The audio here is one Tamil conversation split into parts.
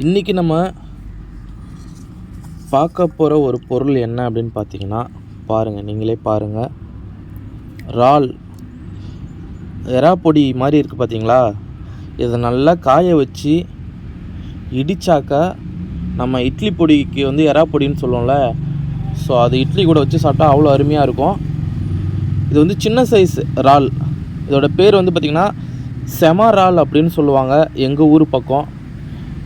இன்றைக்கி நம்ம பார்க்க போகிற ஒரு பொருள் என்ன அப்படின்னு பார்த்தீங்கன்னா, பாருங்கள், நீங்களே பாருங்கள். இறால் எறா பொடி மாதிரி இருக்குது பார்த்தீங்களா? இதை நல்லா காய வச்சு இடித்தாக்கா நம்ம இட்லி பொடிக்கு வந்து எறா பொடின்னு சொல்லுவோம்ல, ஸோ அது இட்லி கூட வச்சு சாப்பிட்டா அவ்வளோ அருமையாக இருக்கும். இது வந்து சின்ன சைஸ் இறால். இதோட பேர் வந்து பார்த்திங்கன்னா செம இறால் அப்படின்னு சொல்லுவாங்க எங்கள் ஊர் பக்கம்.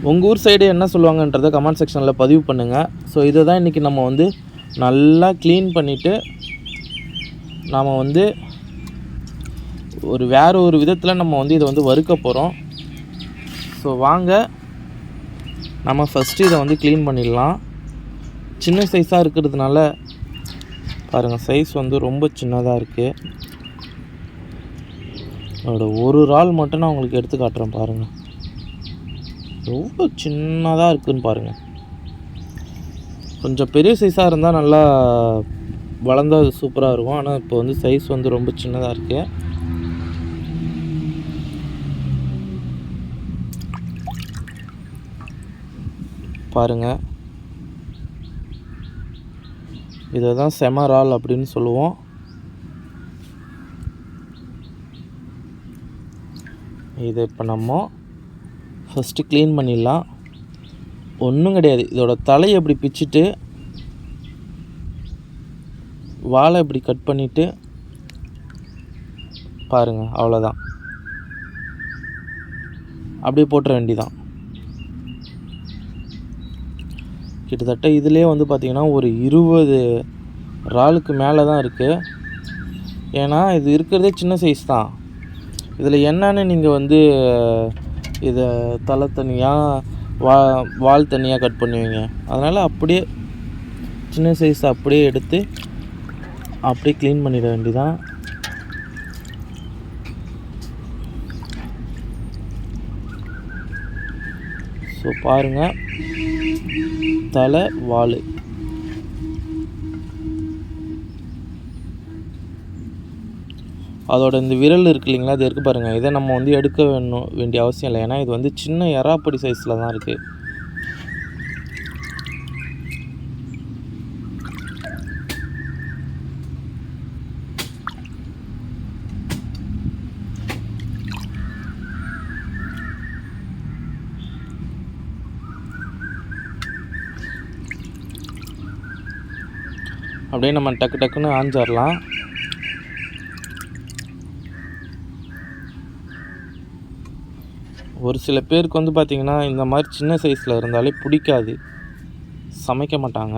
உங்கள் ஊர் சைடு என்ன சொல்லுவாங்கன்றதை கமெண்ட் செக்ஷனில் பதிவு பண்ணுங்கள். ஸோ இதை தான் இன்றைக்கி நம்ம வந்து நல்லா க்ளீன் பண்ணிவிட்டு நாம் வந்து வேறு ஒரு விதத்தில் நம்ம வந்து இதை வந்து வறுக்க போகிறோம். ஸோ வாங்க நம்ம ஃபஸ்ட்டு இதை வந்து க்ளீன் பண்ணிடலாம். சின்ன சைஸாக இருக்கிறதுனால பாருங்கள், சைஸ் வந்து ரொம்ப சின்னதாக இருக்குது. அதோட ஒரு இறால் மட்டும் நான் உங்களுக்கு எடுத்து காட்டுறேன் பாருங்கள், ரொம்ப சின்னதாக இருக்குதுன்னு பாருங்கள். கொஞ்சம் பெரிய சைஸாக இருந்தால் நல்லா வளர்ந்தால் அது சூப்பராக இருக்கும். ஆனால் இப்போ வந்து சைஸ் வந்து ரொம்ப சின்னதாக இருக்குது. பாருங்கள், இதை தான் செம இறால் அப்படின்னு சொல்லுவோம். இதை இப்போ நம்ம ஃபஸ்ட்டு க்ளீன் பண்ணிடலாம். ஒன்றும் கிடையாது, இதோட தலையை இப்படி பிச்சுட்டு வாழை இப்படி கட் பண்ணிவிட்டு பாருங்கள், அவ்வளோதான். அப்படியே போட்டுற வேண்டிதான். கிட்டத்தட்ட இதிலே வந்து பார்த்திங்கன்னா ஒரு 20 இறாலுக்கு மேலே தான் இருக்குது. ஏன்னா இது இருக்கிறதே சின்ன சைஸ் தான். இதில் என்னன்னு நீங்கள் வந்து இதை தலை தனியாக வால் தனியாக கட் பண்ணுவீங்க. அதனால் அப்படியே சின்ன சைஸ் அப்படியே எடுத்து அப்படியே க்ளீன் பண்ணிட வேண்டியதான். ஸோ பாருங்கள், தலை வால் அதோட இந்த விரல் இருக்குது இல்லைங்களா, அது இருக்குது பாருங்கள். இதை நம்ம வந்து எடுக்க வேண்டிய அவசியம் இல்லை. ஏன்னா இது வந்து சின்ன எறாப்பொடி சைஸில் தான் இருக்குது. அப்படியே நம்ம டக்கு டக்குன்னு ஆஞ்சிடலாம். ஒரு சில பேருக்கு வந்து பார்த்திங்கன்னா இந்த மாதிரி சின்ன சைஸில் இருந்தாலே பிடிக்காது, சமைக்க மாட்டாங்க.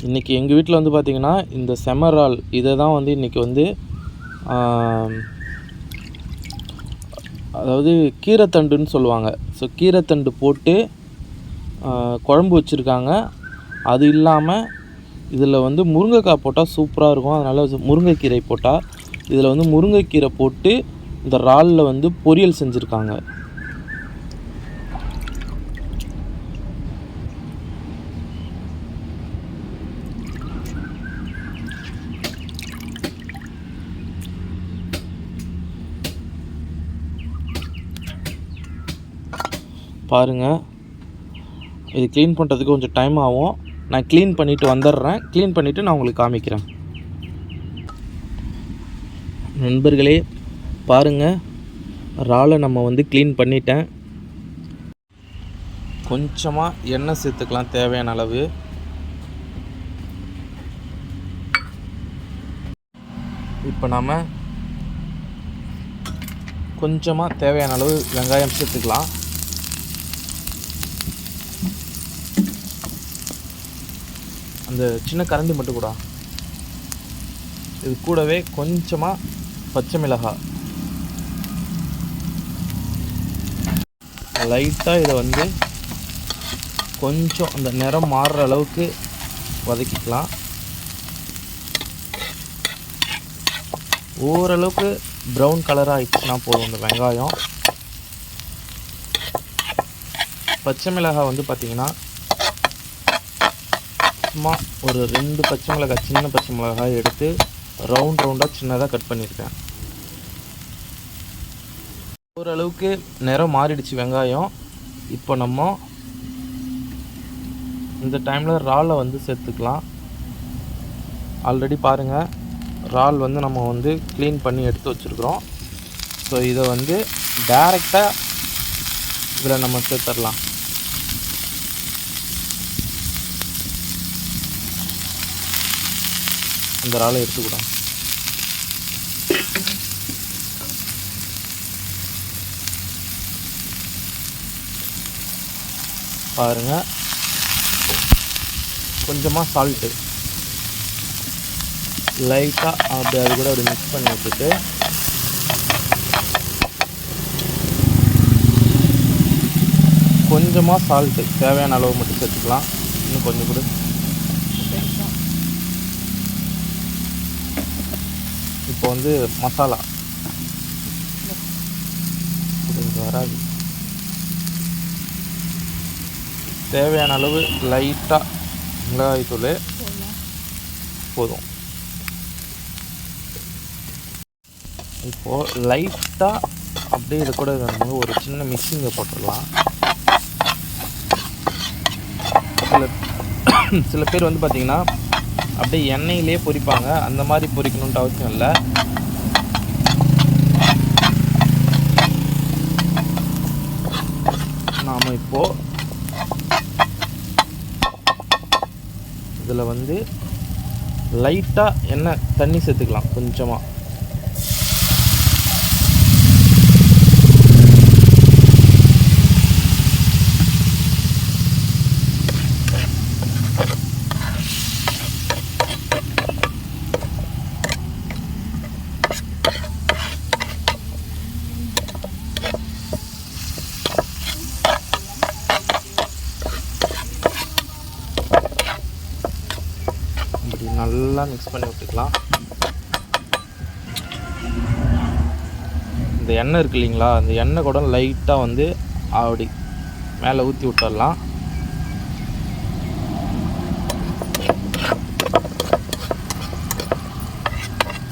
இன்றைக்கி எங்கள் வீட்டில் வந்து பார்த்திங்கன்னா இந்த செம இறால் இதை தான் வந்து இன்றைக்கி வந்து அதாவது கீரைத்தண்டுன்னு சொல்லுவாங்க. ஸோ கீரைத்தண்டு போட்டு குழம்பு வச்சுருக்காங்க. அது இல்லாமல் இதில் வந்து முருங்கைக்காய் போட்டால் சூப்பராக இருக்கும். அதனால் முருங்கைக்கீரை போட்டால், இதில் வந்து முருங்கைக்கீரை போட்டு இந்த இறாலில் வந்து பொரியல் செஞ்சுருக்காங்க. பாருங்கள், இது க்ளீன் பண்ணுறதுக்கு கொஞ்சம் டைம் ஆகும். நான் க்ளீன் பண்ணிவிட்டு வந்துடுறேன். க்ளீன் பண்ணிவிட்டு நான் உங்களுக்கு காமிக்கிறேன். நண்பர்களே பாருங்கள், இறாலை நம்ம வந்து க்ளீன் பண்ணிட்டேன். கொஞ்சமாக எண்ணெய் சேர்த்துக்கலாம் தேவையான அளவு. இப்போ நாம் கொஞ்சமாக தேவையான அளவு வெங்காயம் சேர்த்துக்கலாம். அந்த சின்ன கரண்டி மட்டும் கூட. இது கூடவே கொஞ்சமாக பச்சை மிளகாய், லைட்டாக இதை வந்து கொஞ்சம் அந்த நிறம் மாறுற அளவுக்கு வதக்கிக்கலாம். ஓரளவுக்கு ப்ரௌன் கலராக ஆகிடுச்சுன்னா போதும் இந்த வெங்காயம். பச்சை மிளகாய் வந்து பார்த்திங்கன்னா சும்மா ஒரு 2 பச்சை மிளகாய், சின்ன பச்சை மிளகாய் எடுத்து ரவுண்டாக சின்னதாக கட் பண்ணியிருக்கேன். ஓரளவுக்கு நிறம் மாறிடுச்சு வெங்காயம். இப்போ நம்ம இந்த டைமில் இறாலை வந்து சேர்த்துக்கலாம். ஆல்ரெடி பாருங்கள், இறால் வந்து நம்ம வந்து க்ளீன் பண்ணி எடுத்து வச்சுருக்குறோம். ஸோ இதை வந்து டைரெக்டாக இதில் நம்ம சேர்த்துடலாம். இந்த இறாலை எடுத்துக்கிட்டோம். பாருங்கள், கொஞ்சமாக சால்ட்டு லைட்டாக அப்படி அது கூட அப்படி மிக்ஸ் பண்ணி விட்டுட்டு கொஞ்சமாக சால்ட்டு தேவையான அளவு மட்டும் சேர்த்துக்கலாம். இன்னும் கொஞ்சம் கூட. இப்போ வந்து மசாலா கொஞ்சம் வராது, தேவையான அளவு லைட்டாக மிளகாய்த்தூள் போதும். இப்போது லைட்டாக அப்படியே இது கூட நம்ம ஒரு சின்ன மிக்சிங்கை போட்டுடலாம். சில பேர் வந்து பார்த்திங்கன்னா அப்படியே எண்ணெயிலே பொரிப்பாங்க. அந்த மாதிரி பொரிக்கணுன்ட்டு அவசியம் இல்லை. நாம் இப்போது இதில் வந்து லைட்டாக எண்ணெய் தண்ணி சேர்த்துக்கலாம் கொஞ்சமாக. நல்லா மிக்ஸ் பண்ணி விட்டுக்கலாம். இந்த எண்ணெய் இருக்குது இல்லைங்களா, அந்த எண்ணெய் கூட லைட்டாக வந்து அப்படி மேலே ஊற்றி விட்டுடலாம்.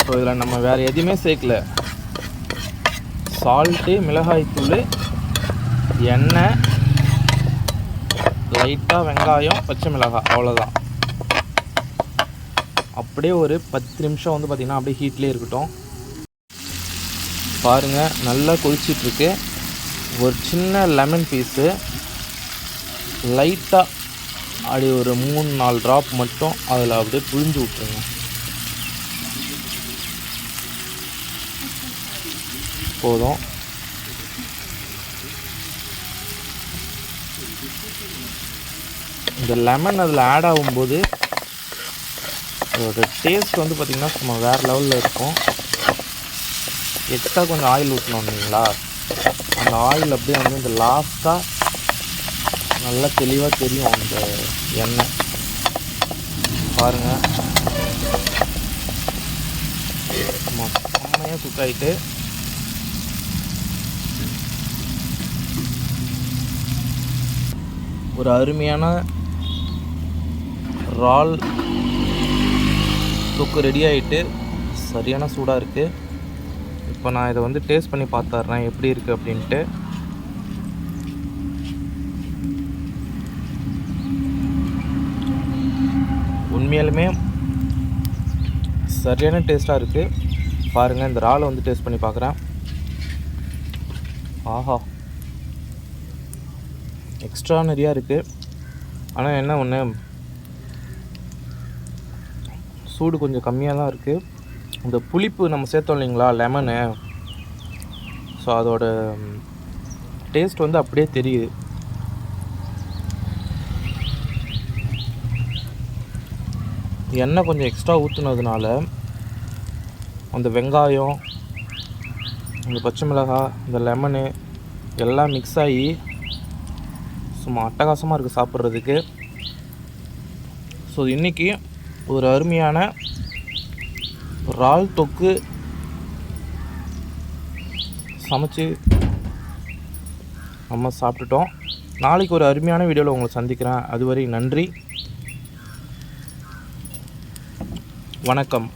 ஸோ இதில் நம்ம வேறு எதுவுமே சேர்க்கல. சால்ட்டு, மிளகாய்த்தூள், எண்ணெய், லைட்டாக வெங்காயம், பச்சை மிளகாய், அவ்வளோதான். அப்படியே ஒரு 10 நிமிஷம் வந்து பார்த்திங்கன்னா அப்படியே ஹீட்லேயே இருக்கட்டும். பாருங்கள், நல்லா கொதிச்சிட்ருக்கு. ஒரு சின்ன லெமன் பீஸு லைட்டாக அப்படி ஒரு 3-4 ட்ராப் மட்டும் அதில் அப்படியே புழிஞ்சு விட்ருங்க. போதும். இந்த லெமன் அதில் ஆட் ஆகும்போது அதோட டேஸ்ட் வந்து பார்த்திங்கன்னா சும்மா வேறு லெவலில் இருக்கும். எக்ஸ்ட்ரா கொஞ்சம் ஆயில் ஊற்றணும் இல்லைங்களா, அந்த ஆயில் அப்படியே வந்து இந்த லாஸ்ட்டாக நல்லா தெளிவாக தெரியும் அந்த எண்ணெய். பாருங்கள், செம்மையாக குக் ஆகிட்டு ஒரு அருமையான இறால் தொக்கு ரெடி ஆகிட்டு சரியான சூடாக இருக்குது. இப்போ நான் இதை வந்து டேஸ்ட் பண்ணி பார்த்துட்றேன் எப்படி இருக்குது அப்படின்ட்டு. உண்மையாலுமே சரியான டேஸ்ட்டாக இருக்குது. பாருங்கள், இந்த இறாலை வந்து டேஸ்ட் பண்ணி பார்க்குறேன். ஆஹா, எக்ஸ்ட்ரா நிறையா இருக்குது. ஆனால் என்ன ஒன்று, சூடு கொஞ்சம் கம்மியாக தான் இருக்குது. இந்த புளிப்பு நம்ம சேர்த்தோம் இல்லைங்களா, லெமனு, ஸோ அதோட டேஸ்ட் வந்து அப்படியே தெரியுது. எண்ணெய் கொஞ்சம் எக்ஸ்ட்ரா ஊற்றுனதுனால அந்த வெங்காயம், இந்த பச்சை மிளகாய், இந்த லெமனு எல்லாம் மிக்ஸ் ஆகி சும்மா அட்டகாசமாக இருக்குது சாப்பிட்றதுக்கு. ஸோ இன்றைக்கி ஒரு அருமையான இறால் தொக்கு சமைச்சு நம்ம சாப்பிட்டுட்டோம். நாளைக்கு ஒரு அருமையான வீடியோவில் உங்களை சந்திக்கிறேன். அதுவரை நன்றி, வணக்கம்.